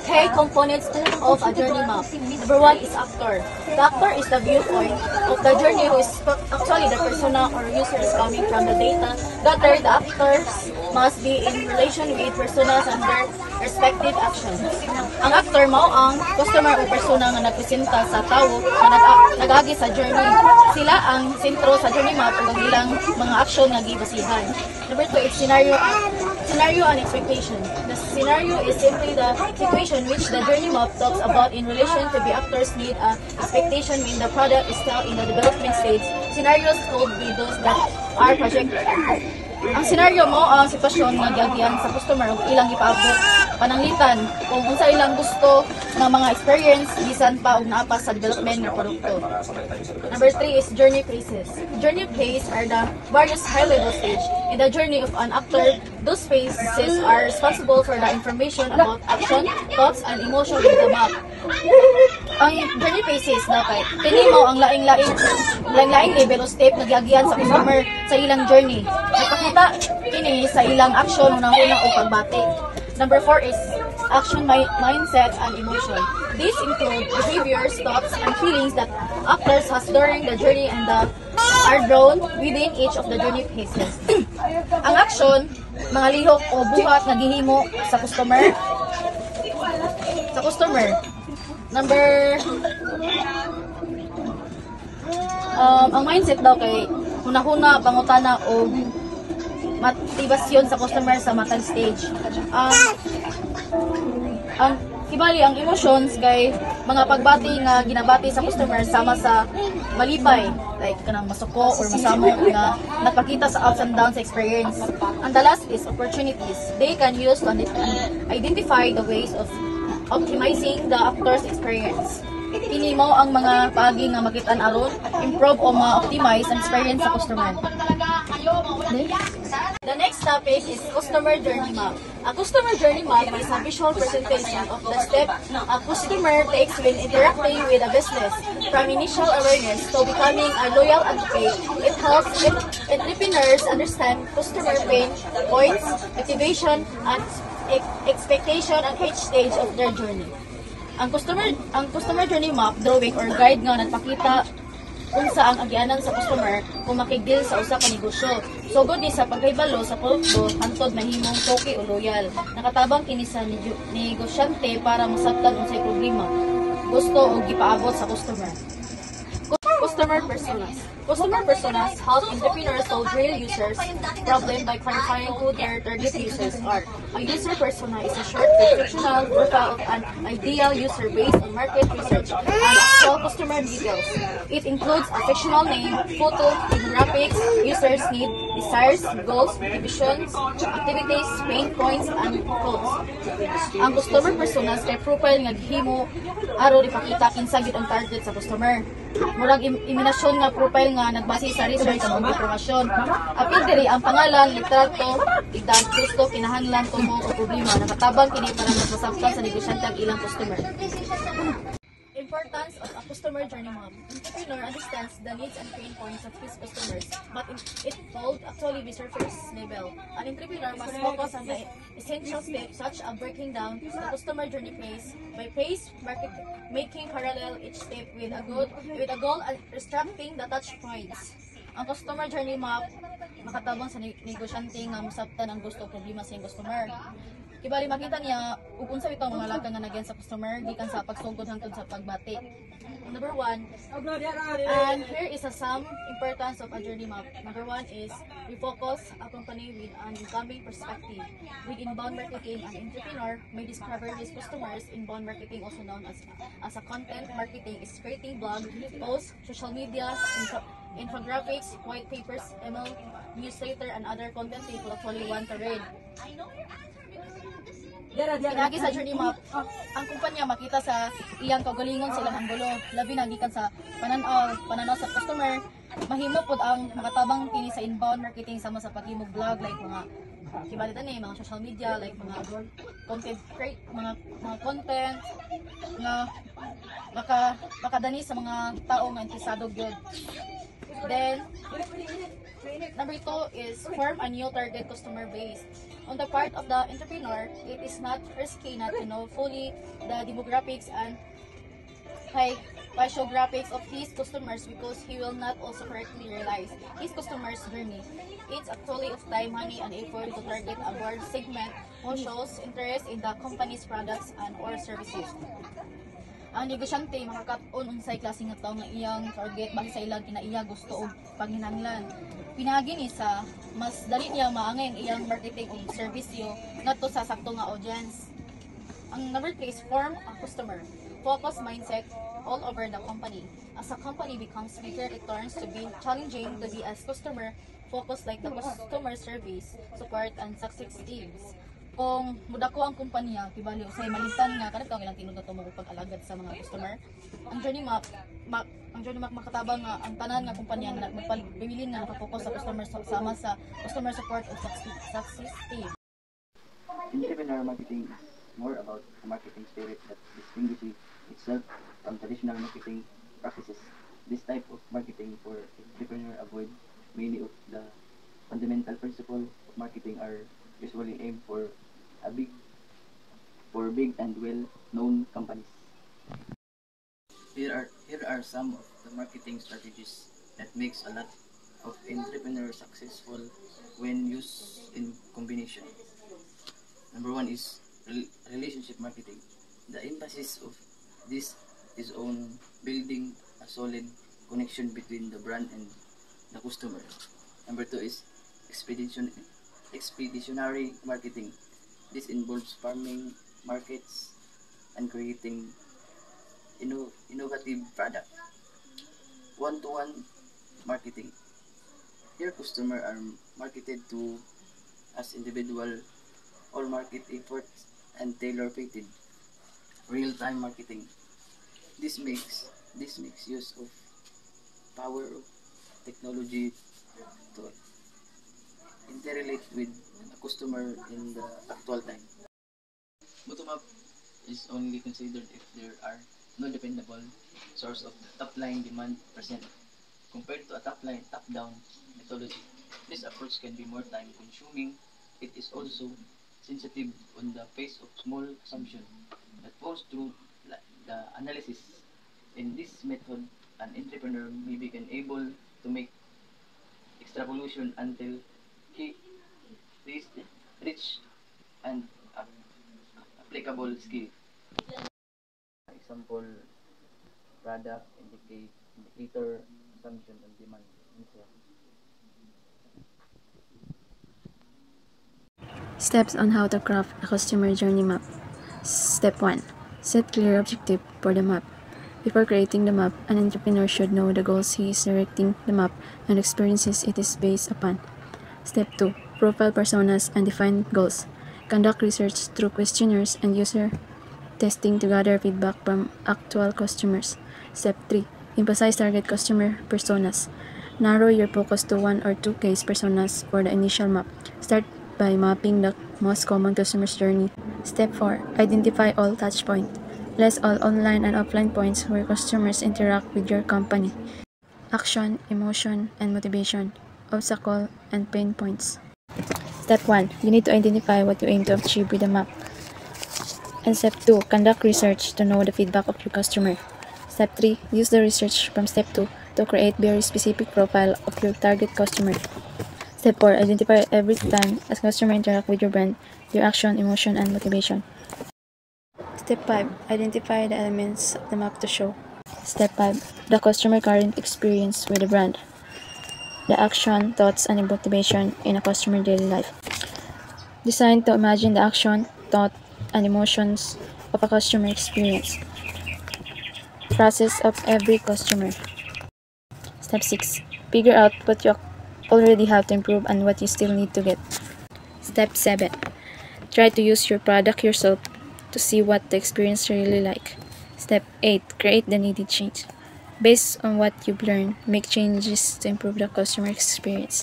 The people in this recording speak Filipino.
Okay, components of a journey map. Number one is actor. The actor is the viewpoint of the journey who is actually the persona or user is coming from the data. Gathered, the actors must be in relation with personas and their respective actions. Ang actor mao ang customer o persona nga nagpresenta sa tawo nga nagagi sa journey. Sila ang sentro sa journey map ug ang ilang mga action nga gibasihan. Number two is scenario and expectation. The scenario is simply the situation which the journey map talks about in relation to the actor's need and expectation when the product is still in the development stage. Scenarios could be those that are projected. Ang senaryo mo ang sitwasyon nga giagian sa customer ug ilang ipaabot pananglitan kung unsa ilang gusto ng mga experience bisan pa og naapa sa development ng produkto. Number 3 is journey phases. Journey phases are the various high-level stage in the journey of an actor. Those phases are responsible for the information about action, thoughts, and emotion in the map. Ang journey phases dapat kini mao ang laing-laing level o step nga giagian sa customer sa ilang journey. Nagpakita kini sa ilang action unang-una o pagbati. Number 4 is action, mindset, and emotion. These include behaviors, thoughts, and feelings that actors has during the journey and are drawn within each of the journey phases. Ang action, mga lihok o buhat na gihimo sa customer. Number ang mindset daw kay huna-huna, pangutana o motivasyon sa customer sa matang stage. Ang kibali ang emotions kay mga pagbati nga ginabati sa customer sama sa malipay, like kanang masuko or masamo nga nagpakita sa ups and downs experience. And the last is opportunities. They can use to identify the ways of optimizing the actor's experience. Kini mao ang mga paagi nga makit-an aron improve o ma-optimize ang experience sa customer. The next topic is customer journey map. A customer journey map is a visual presentation of the step a customer takes when interacting with a business, from initial awareness to becoming a loyal advocate. It helps entrepreneurs understand customer pain points, motivation, and expectation at each stage of their journey. Ang customer journey map drawing or guide nga nagpakita unsa ang agianan sa customer kung makigdeal sa usa ka negosyo. Sugod ni sa pagkahibalo sa produkto hantod mahimong toki o loyal. Nakatabang kini sa negosyante para masabtan unsay problema gusto o gipaabot sa customer. Customer personas. Customer personas help entrepreneurs solve real users' problem by clarifying who their target users are. A user persona is a short, fictional profile of an ideal user based on market research and actual customer details. It includes a fictional name, photo, demographics, users' need, desires, goals, motivations, activities, pain points, and goals. Ang customer personas kay profile nga gihimo aron ipakita kinsa gid ang target sa customer. Murag iminasyon nga profile nga nagbase sa research sa mga impormasyon. Apil diri ang pangalan, litrato, edad, gusto, kinahanglan, tumo o problema nakatabang kini para masabtan sa negosyante ang ilang customer. Importance of a customer journey map. Entrepreneur understands the needs and pain points of his customers, but it will actually be surface level. An entrepreneur must focus on the essential steps such as breaking down the customer journey phase by phase, making parallel each step with a goal and extracting the touch points. Ang customer journey map makatabang sa negosyante nga masabtan ang gusto o problema sa iyang customer. Kibali makita niya ug unsa bitong mga laga nga nagyan sa customer gikan sa pagsugod hangtod sa pagbati. Number 1, and here is some importance of a journey map. Number 1 is refocus a company with an incoming perspective. With inbound marketing, an entrepreneur may discover his customers. Inbound marketing, also known as a content marketing, is creating blog, posts, social media, infographics, white papers, email, newsletter, and other content people actually want to read. Pinagi sa journey map, ang kumpanya makita sa iyang kagalingon sa ilang anggulo, labi na gikan sa pananaw sa customer. Mahimo pod ang makatabang kini sa inbound marketing sama sa paghimog blog like mga kibalitan ni mga social media like mga content create mga content nga makadani sa mga tao nga interesado gyud. Then, number 2 is form a new target customer base. On the part of the entrepreneur, it is not risky not to know fully the demographics and physiographics of his customers because he will not also correctly realize his customer's journey. It's actually of time, money, and effort to target a broad segment who shows interest in the company's products and or services. Ang negosyante makakat-on unsay klase nga tawo nga iyang target base sa ilang kinaiya gusto og panghinanglan. Pinagi ni sa mas dali niya maangay ang iyang marketing ug serbisyo ngadto sa sakto nga audience. Ang number 3 is form a customer. Focus mindset all over the company. As a company becomes bigger, it turns to be challenging to be as customer focused like the customer service, support, and success teams. Kung mudako ang kumpanya, kibali usay malintan nga kanang taong ilang tinud na mo pag-alagad sa mga customer. Ang journey map makatabang nga ang tanan nga kumpanya nga magpabilin nga nakapokus sa customer sama sa customer support ug success team. Entrepreneur marketing is more about a marketing spirit that distinguishes itself from traditional marketing practices. This type of marketing for entrepreneur avoid many of the fundamental principles of marketing are usually aimed for big and well-known companies. Here are some of the marketing strategies that makes a lot of entrepreneurs successful when used in combination. Number 1 is relationship marketing. The emphasis of this is on building a solid connection between the brand and the customer. Number 2 is expeditionary marketing. This involves farming markets and creating innovative product. One-to-one marketing. Here customers are marketed to as individual. All market efforts and tailor-fitted. Real-time marketing. This makes use of power of technology to interrelate with a customer in the actual time. Bottom-up is only considered if there are no dependable source of top-line demand present. Compared to a top-down methodology, this approach can be more time-consuming. It is also sensitive on the pace of small assumption that falls through the analysis. In this method, an entrepreneur may be able to make extrapolation until he reach an applicable skill. Example, product, indicator, assumption, and demand. Steps on how to craft a customer journey map. Step 1. Set clear objective for the map. Before creating the map, an entrepreneur should know the goals he is directing the map and experiences it is based upon. Step 2. Profile personas and define goals. Conduct research through questionnaires and user testing to gather feedback from actual customers. Step 3. Emphasize target customer personas. Narrow your focus to 1 or 2 case personas for the initial map. Start by mapping the most common customer's journey. Step 4. Identify all touchpoints. List all online and offline points where customers interact with your company. Action, emotion, and motivation. Obstacle and pain points. Step 1. You need to identify what you aim to achieve with the map. And Step 2. Conduct research to know the feedback of your customer. Step 3. Use the research from Step 2 to create very specific profile of your target customer. Step 4. Identify every time as customer interact with your brand, your action, emotion, and motivation. Step 5. Identify the elements of the map to show. Step 5. The customer current experience with the brand. The action, thoughts, and motivation in a customer daily life. Design to imagine the action, thought, and emotions of a customer experience. Process of every customer. Step 6. Figure out what you already have to improve and what you still need to get. Step 7. Try to use your product yourself to see what the experience really like. Step 8. Create the needed change. Based on what you've learned, make changes to improve the customer experience.